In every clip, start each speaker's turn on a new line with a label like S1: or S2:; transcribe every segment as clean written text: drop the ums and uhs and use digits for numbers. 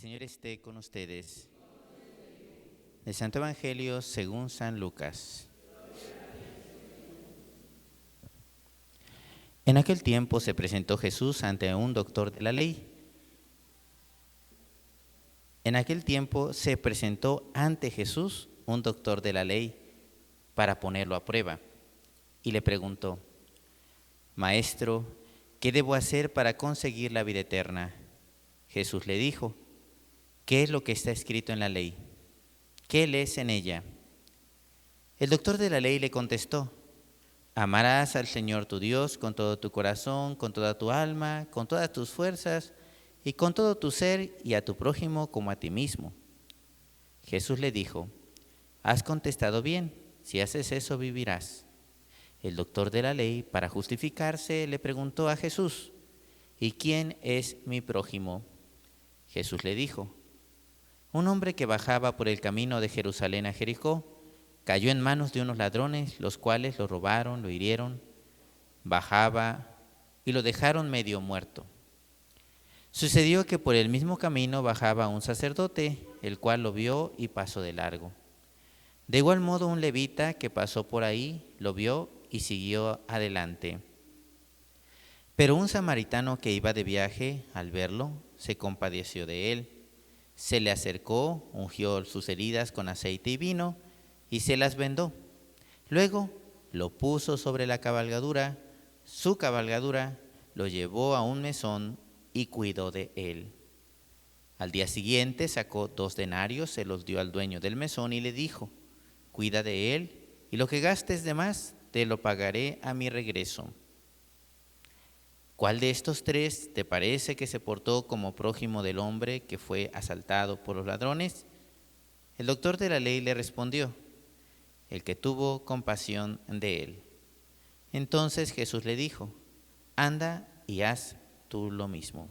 S1: Señor esté con ustedes. El Santo Evangelio según San Lucas. En aquel tiempo se presentó Jesús ante un doctor de la ley. Para ponerlo a prueba y le preguntó: Maestro, ¿qué debo hacer para conseguir la vida eterna? Jesús le dijo: ¿Qué es lo que está escrito en la ley? ¿Qué lees en ella? El doctor de la ley le contestó: Amarás al Señor tu Dios con todo tu corazón, con toda tu alma, con todas tus fuerzas y con todo tu ser, y a tu prójimo como a ti mismo. Jesús le dijo: Has contestado bien, si haces eso vivirás. El doctor de la ley, para justificarse, le preguntó a Jesús: ¿Y quién es mi prójimo? Jesús le dijo: Un hombre que bajaba por el camino de Jerusalén a Jericó cayó en manos de unos ladrones, los cuales lo robaron, lo hirieron, bajaba y lo dejaron medio muerto. Sucedió que por el mismo camino bajaba un sacerdote, el cual lo vio y pasó de largo. De igual modo, un levita que pasó por ahí lo vio y siguió adelante. Pero un samaritano que iba de viaje, al verlo, se compadeció de él. Se le acercó, ungió sus heridas con aceite y vino y se las vendó. Luego lo puso sobre la cabalgadura, su cabalgadura, lo llevó a un mesón y cuidó de él. Al día siguiente sacó 2 denarios, se los dio al dueño del mesón y le dijo: Cuida de él, y lo que gastes de más te lo pagaré a mi regreso. ¿Cuál de estos 3 te parece que se portó como prójimo del hombre que fue asaltado por los ladrones? El doctor de la ley le respondió: el que tuvo compasión de él. Entonces Jesús le dijo: Anda y haz tú lo mismo.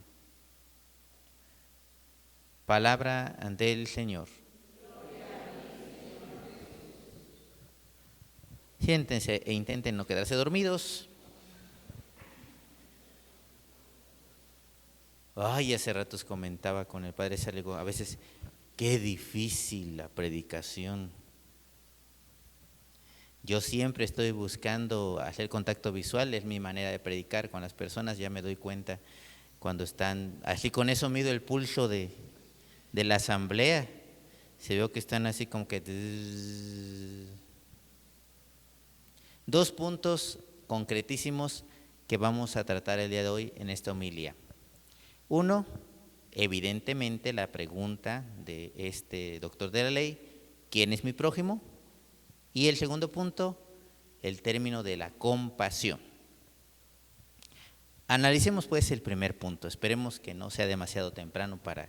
S1: Palabra del Señor. Siéntense e intenten no quedarse dormidos. Hace ratos comentaba con el padre Salego, a veces qué difícil la predicación. Yo siempre estoy buscando hacer contacto visual, es mi manera de predicar con las personas, ya me doy cuenta cuando están, así con eso mido el pulso de la asamblea, se veo que están así como que… 2 puntos concretísimos que vamos a tratar el día de hoy en esta homilía. 1, evidentemente la pregunta de este doctor de la ley: ¿quién es mi prójimo? Y el segundo punto, el término de la compasión. Analicemos pues el primer punto, esperemos que no sea demasiado temprano para…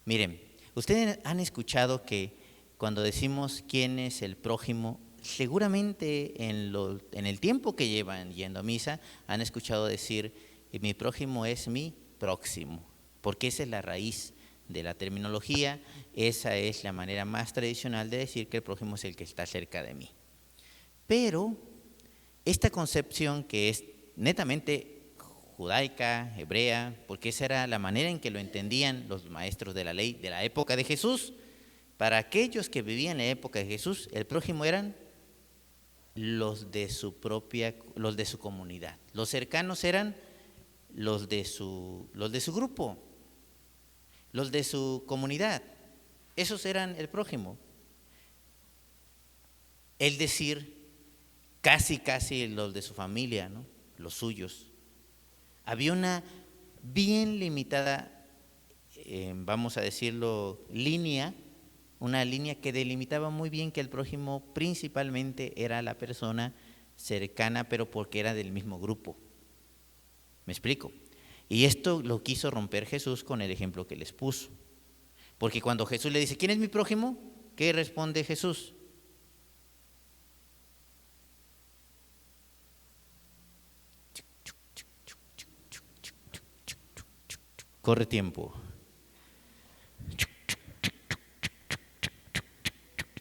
S1: Miren, ustedes han escuchado que cuando decimos quién es el prójimo, seguramente en el tiempo que llevan yendo a misa, han escuchado decir: mi prójimo es mi próximo, porque esa es la raíz de la terminología, esa es la manera más tradicional de decir que el prójimo es el que está cerca de mí. Pero esta concepción, que es netamente judaica, hebrea, porque esa era la manera en que lo entendían los maestros de la ley de la época de Jesús, para aquellos que vivían en la época de Jesús, el prójimo eran los de su comunidad. Los cercanos eran los de su grupo, los de su comunidad. Esos eran el prójimo. Es decir, casi los de su familia, ¿no? Los suyos. Había una bien limitada, vamos a decirlo, una línea que delimitaba muy bien que el prójimo principalmente era la persona cercana, pero porque era del mismo grupo. ¿Me explico? Y esto lo quiso romper Jesús con el ejemplo que les puso. Porque cuando Jesús le dice: ¿quién es mi prójimo?, ¿qué responde Jesús? Corre tiempo.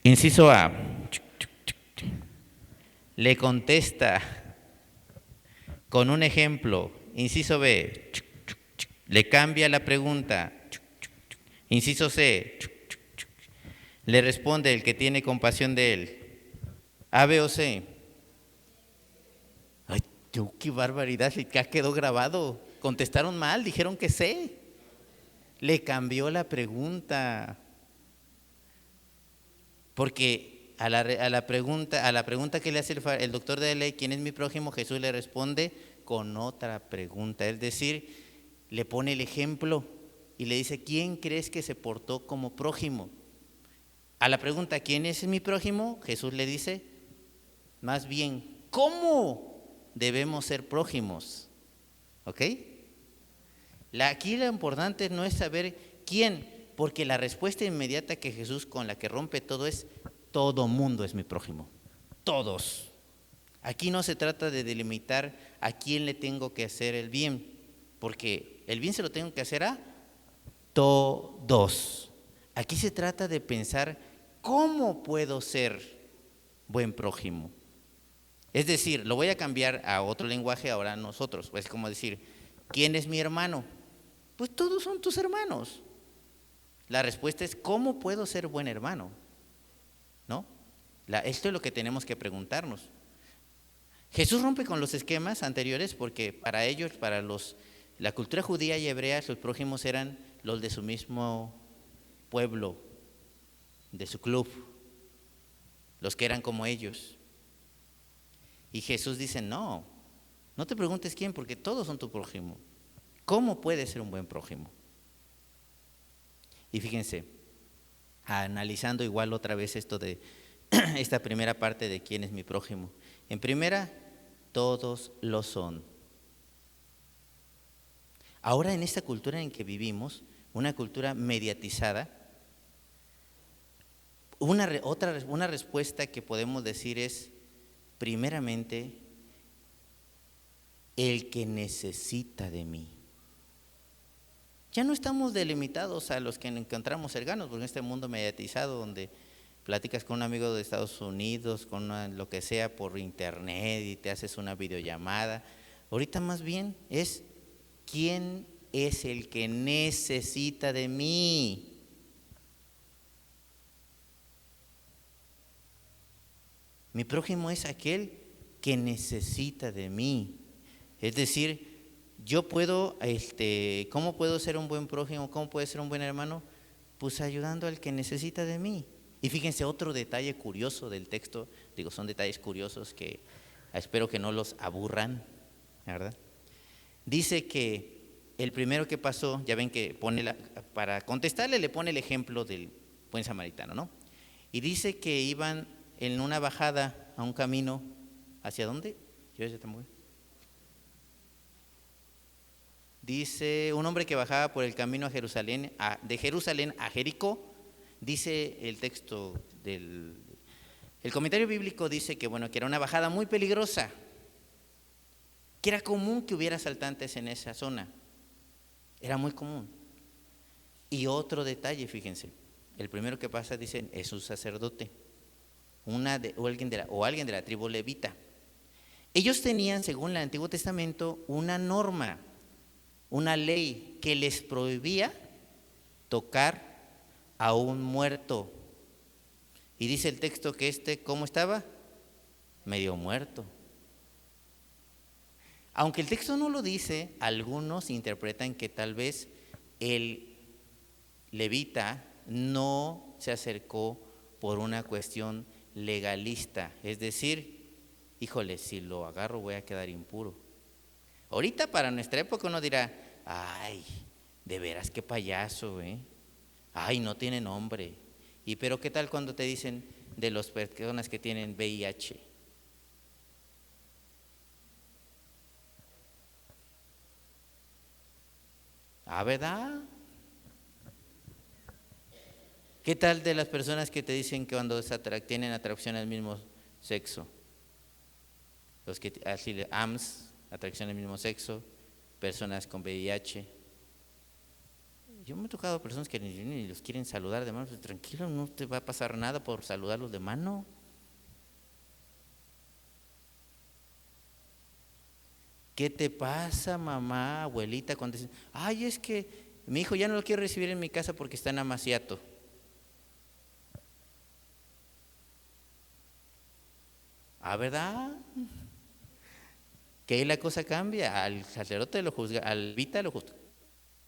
S1: Inciso A. Le contesta con un ejemplo. Inciso B. Le cambia la pregunta Inciso C. Le responde el que tiene compasión de él. A, B o C. Ay, qué barbaridad, ya quedó grabado. Contestaron mal, dijeron que C. Le cambió la pregunta. Porque a la pregunta que le hace el doctor de la ley, ¿quién es mi prójimo? Jesús le responde con otra pregunta. Es decir, le pone el ejemplo y le dice, ¿quién crees que se portó como prójimo? A la pregunta, ¿quién es mi prójimo? Jesús le dice, más bien, ¿cómo debemos ser prójimos? ¿Ok? Aquí lo importante no es saber quién, porque la respuesta inmediata que Jesús con la que rompe todo es, todo mundo es mi prójimo, todos. Aquí no se trata de delimitar a quién le tengo que hacer el bien, porque el bien se lo tengo que hacer a todos. Aquí se trata de pensar cómo puedo ser buen prójimo. Es decir, lo voy a cambiar a otro lenguaje ahora nosotros, pues como decir, ¿quién es mi hermano? Pues todos son tus hermanos. La respuesta es, ¿cómo puedo ser buen hermano? ¿No? Esto es lo que tenemos que preguntarnos. Jesús rompe con los esquemas anteriores porque para ellos, la cultura judía y hebrea, sus prójimos eran los de su mismo pueblo, de su club, los que eran como ellos. Y Jesús dice, no te preguntes quién, porque todos son tu prójimo. ¿Cómo puedes ser un buen prójimo? Y fíjense, analizando igual otra vez esto de esta primera parte de quién es mi prójimo. En primera, todos lo son. Ahora en esta cultura en que vivimos, una cultura mediatizada, una respuesta que podemos decir es, primeramente, el que necesita de mí. Ya no estamos delimitados a los que encontramos cercanos, porque en este mundo mediatizado donde platicas con un amigo de Estados Unidos, lo que sea por internet y te haces una videollamada, ahorita más bien es ¿quién es el que necesita de mí? Mi prójimo es aquel que necesita de mí. Es decir, yo puedo, ¿cómo puedo ser un buen prójimo? ¿Cómo puedo ser un buen hermano? Pues ayudando al que necesita de mí. Y fíjense otro detalle curioso del texto, son detalles curiosos que espero que no los aburran, ¿verdad? Dice que el primero que pasó, ya ven que para contestarle le pone el ejemplo del buen samaritano, ¿no? Y dice que iban en una bajada a un camino, ¿hacia dónde? Dice, un hombre que bajaba por el camino a Jerusalén, de Jerusalén a Jericó, dice el texto el comentario bíblico dice que que era una bajada muy peligrosa, que era común que hubiera asaltantes en esa zona, era muy común. Y otro detalle, fíjense, el primero que pasa, dicen, es un sacerdote, alguien de la tribu levita. Ellos tenían, según el Antiguo Testamento, una norma, una ley que les prohibía tocar a un muerto. Y dice el texto que ¿cómo estaba? Medio muerto. Aunque el texto no lo dice, algunos interpretan que tal vez el levita no se acercó por una cuestión legalista, es decir, híjole, si lo agarro voy a quedar impuro. Ahorita para nuestra época uno dirá, ay, de veras qué payaso, ay, no tiene nombre. Pero ¿qué tal cuando te dicen de las personas que tienen VIH? ¿Verdad? ¿Qué tal de las personas que te dicen que cuando tienen atracción al mismo sexo? Los que así AMS, atracción al mismo sexo, personas con VIH. Yo me he tocado personas que ni los quieren saludar de mano. Pues, tranquilo, no te va a pasar nada por saludarlos de mano. ¿Qué te pasa, mamá, abuelita? Cuando dicen, ay, es que Mi hijo ya no lo quiero recibir en mi casa porque está en Amaciato. ¿Verdad? Que ahí la cosa cambia. Al sacerdote lo juzga, al levita lo juzga,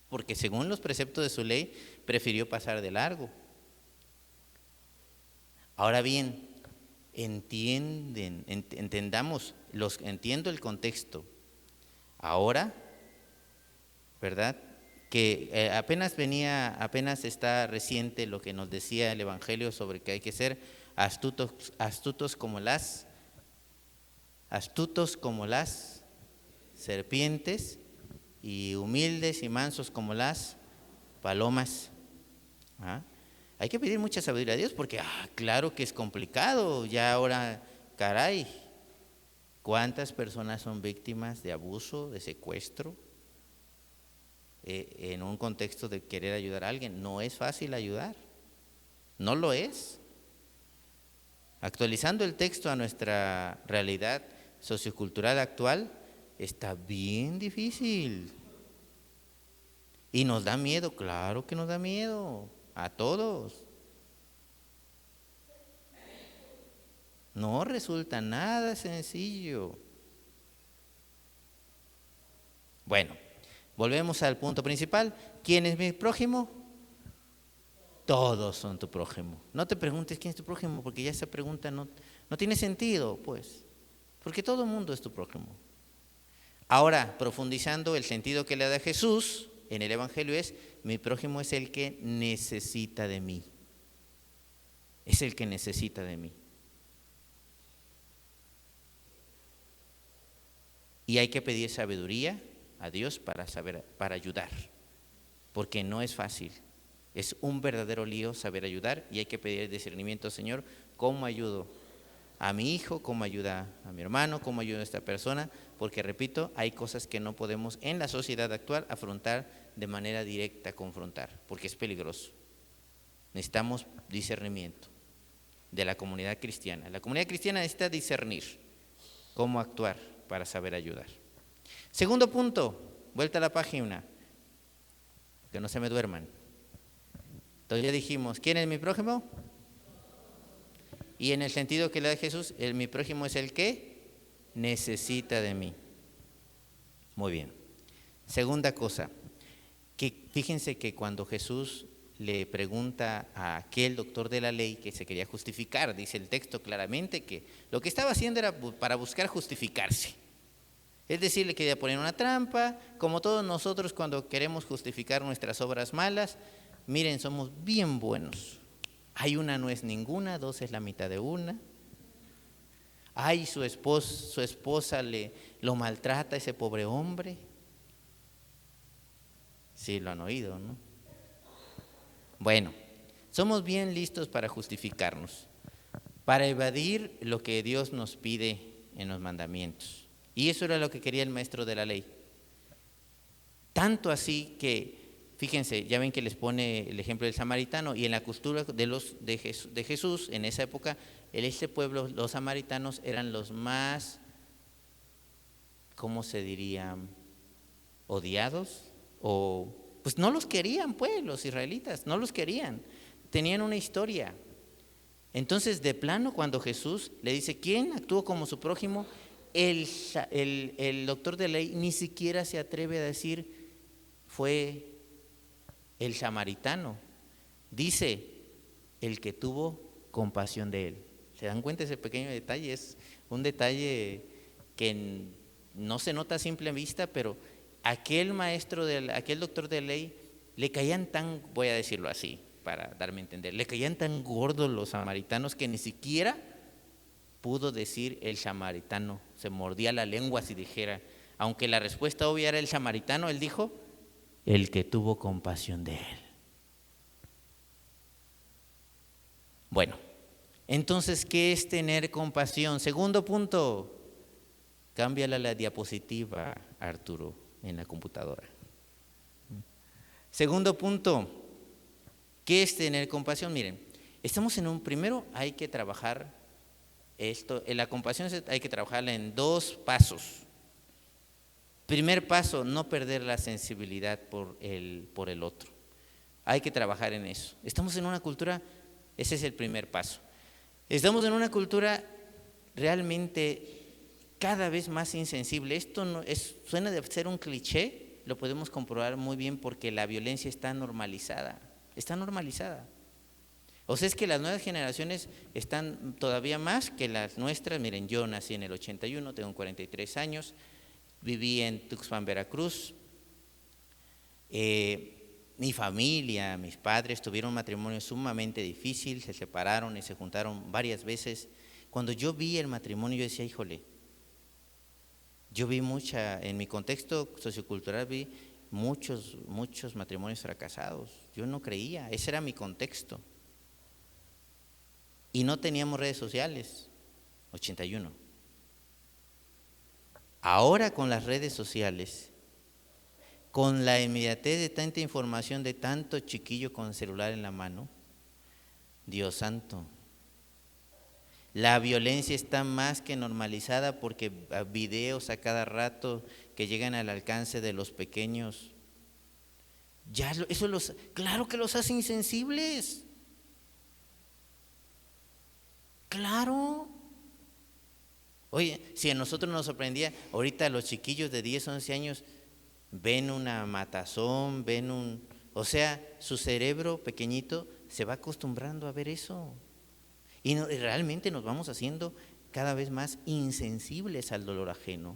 S1: porque según los preceptos de su ley prefirió pasar de largo. Ahora bien, entendamos, entiendo el contexto. Ahora, ¿verdad? Que apenas está reciente lo que nos decía el Evangelio sobre que hay que ser astutos como las serpientes y humildes y mansos como las palomas. Hay que pedir mucha sabiduría a Dios porque, claro que es complicado. Ya ahora, caray, ¿cuántas personas son víctimas de abuso, de secuestro? En un contexto de querer ayudar a alguien, no es fácil ayudar, no lo es. Actualizando el texto a nuestra realidad sociocultural actual, está bien difícil. Y nos da miedo, claro que nos da miedo, a todos. No resulta nada sencillo. Bueno, volvemos al punto principal. ¿Quién es mi prójimo? Todos son tu prójimo. No te preguntes quién es tu prójimo, porque ya esa pregunta no tiene sentido, pues. Porque todo el mundo es tu prójimo. Ahora, profundizando, el sentido que le da Jesús en el Evangelio es: mi prójimo es el que necesita de mí. Es el que necesita de mí. Y hay que pedir sabiduría a Dios para ayudar, porque no es fácil. Es un verdadero lío saber ayudar y hay que pedir discernimiento, Señor, ¿cómo ayudo a mi hijo? ¿Cómo ayuda a mi hermano? ¿Cómo ayuda a esta persona? Porque, repito, hay cosas que no podemos en la sociedad actual afrontar de manera directa, confrontar, porque es peligroso. Necesitamos discernimiento de la comunidad cristiana. La comunidad cristiana necesita discernir cómo actuar para saber ayudar. Segundo punto, vuelta a la página, que no se me duerman. Entonces ya dijimos, ¿quién es mi prójimo? Y en el sentido que le da Jesús, mi prójimo es el que necesita de mí. Muy bien. Segunda cosa, que fíjense que cuando Jesús le pregunta a aquel doctor de la ley que se quería justificar, dice el texto claramente que lo que estaba haciendo era para buscar justificarse. Es decir, le quería poner una trampa, como todos nosotros cuando queremos justificar nuestras obras malas. Miren, somos bien buenos. Una no es ninguna, dos es la mitad de una. Su esposa lo maltrata a ese pobre hombre. Sí, lo han oído, ¿no? Bueno, somos bien listos para justificarnos, para evadir lo que Dios nos pide en los mandamientos. Y eso era lo que quería el maestro de la ley. Tanto así que, fíjense, ya ven que les pone el ejemplo del samaritano, y en la cultura de Jesús, en esa época, en este pueblo, los samaritanos eran los más, ¿cómo se diría? Odiados, o pues no los querían, pues, los israelitas, no los querían, tenían una historia. Entonces, de plano, cuando Jesús le dice, ¿quién actuó como su prójimo? El doctor de ley ni siquiera se atreve a decir, fue el samaritano. Dice, el que tuvo compasión de él. ¿Se dan cuenta ese pequeño detalle? Es un detalle que no se nota a simple vista, pero aquel doctor de ley, le caían tan, voy a decirlo así, para darme a entender, le caían tan gordos los samaritanos que ni siquiera pudo decir el samaritano, se mordía la lengua si dijera, aunque la respuesta obvia era el samaritano, él dijo, el que tuvo compasión de él. Bueno, entonces, ¿qué es tener compasión? Segundo punto, cámbiala la diapositiva, Arturo, en la computadora. Segundo punto, ¿qué es tener compasión? Miren, estamos primero hay que trabajar esto, en la compasión hay que trabajarla en dos pasos. Primer paso, no perder la sensibilidad por el otro. Hay que trabajar en eso. Estamos en una cultura, ese es el primer paso. Estamos en una cultura realmente cada vez más insensible. Esto no es, suena de ser un cliché, lo podemos comprobar muy bien porque la violencia está normalizada. Está normalizada. O sea, es que las nuevas generaciones están todavía más que las nuestras. Miren, yo nací en el 81, tengo 43 años, viví en Tuxpan, Veracruz. Mi familia, mis padres tuvieron un matrimonio sumamente difícil, se separaron y se juntaron varias veces. Cuando yo vi el matrimonio, yo decía, híjole, yo vi en mi contexto sociocultural vi muchos matrimonios fracasados. Yo no creía, ese era mi contexto. Y no teníamos redes sociales, 81. Ahora con las redes sociales, con la inmediatez de tanta información, de tanto chiquillo con celular en la mano, Dios santo, la violencia está más que normalizada porque videos a cada rato que llegan al alcance de los pequeños, claro que los hace insensibles. Claro. Oye, si a nosotros nos sorprendía, ahorita los chiquillos de 10, 11 años ven una matazón, o sea, su cerebro pequeñito se va acostumbrando a ver eso. Y realmente nos vamos haciendo cada vez más insensibles al dolor ajeno.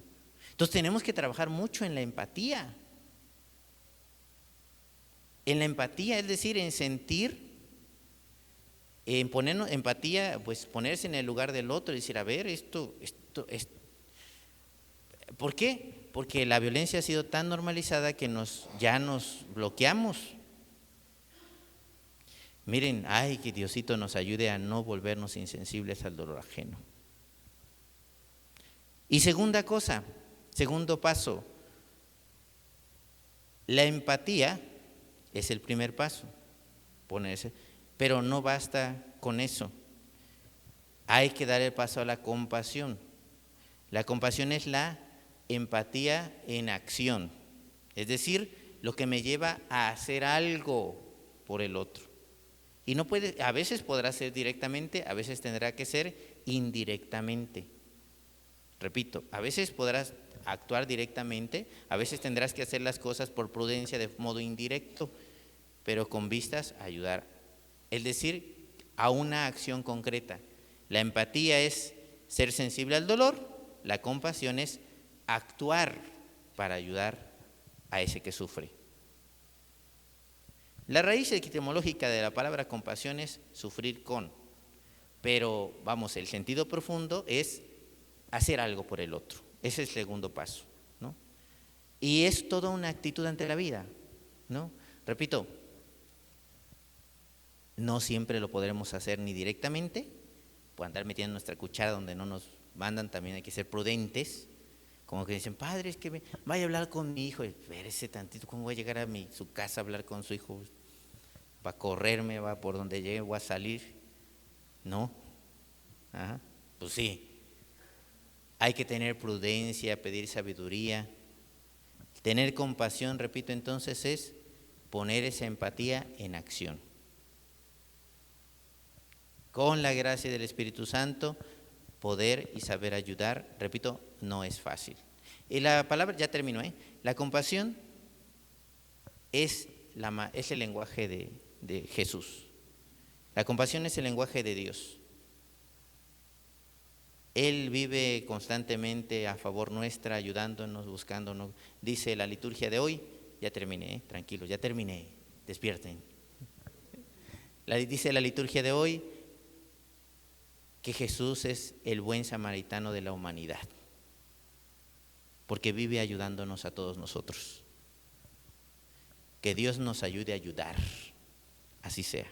S1: Entonces tenemos que trabajar mucho en la empatía. En la empatía, es decir, en sentir. En ponernos empatía, pues ponerse en el lugar del otro y decir, a ver, esto es. ¿Por qué? Porque la violencia ha sido tan normalizada que ya nos bloqueamos. Miren, ay, que Diosito nos ayude a no volvernos insensibles al dolor ajeno. Y segunda cosa, segundo paso, la empatía es el primer paso, ponerse. Pero no basta con eso. Hay que dar el paso a la compasión. La compasión es la empatía en acción. Es decir, lo que me lleva a hacer algo por el otro. Y no puede, a veces podrá ser directamente, a veces tendrá que ser indirectamente. Repito, a veces podrás actuar directamente, a veces tendrás que hacer las cosas por prudencia de modo indirecto, pero con vistas a ayudar. Es decir, a una acción concreta. La empatía es ser sensible al dolor, la compasión es actuar para ayudar a ese que sufre. La raíz etimológica de la palabra compasión es sufrir con, pero vamos, el sentido profundo es hacer algo por el otro. Ese es el segundo paso, ¿no? Y es toda una actitud ante la vida, ¿no? Repito, no siempre lo podremos hacer ni directamente, por andar metiendo nuestra cuchara donde no nos mandan, también hay que ser prudentes, como que dicen, padre, es que vaya a hablar con mi hijo, espérese tantito, ¿cómo voy a llegar a su casa a hablar con su hijo? Va a correrme, va por donde llegue, voy a salir. No, pues sí, hay que tener prudencia, pedir sabiduría, tener compasión, repito, entonces es poner esa empatía en acción. Con la gracia del Espíritu Santo, poder y saber ayudar, repito, no es fácil. Y la palabra, ya terminó, la compasión es el lenguaje de Jesús. La compasión es el lenguaje de Dios. Él vive constantemente a favor nuestra, ayudándonos, buscándonos. Dice la liturgia de hoy, ya terminé, tranquilos, ya terminé, despierten. Dice la liturgia de hoy que Jesús es el buen samaritano de la humanidad, porque vive ayudándonos a todos nosotros. Que Dios nos ayude a ayudar, así sea.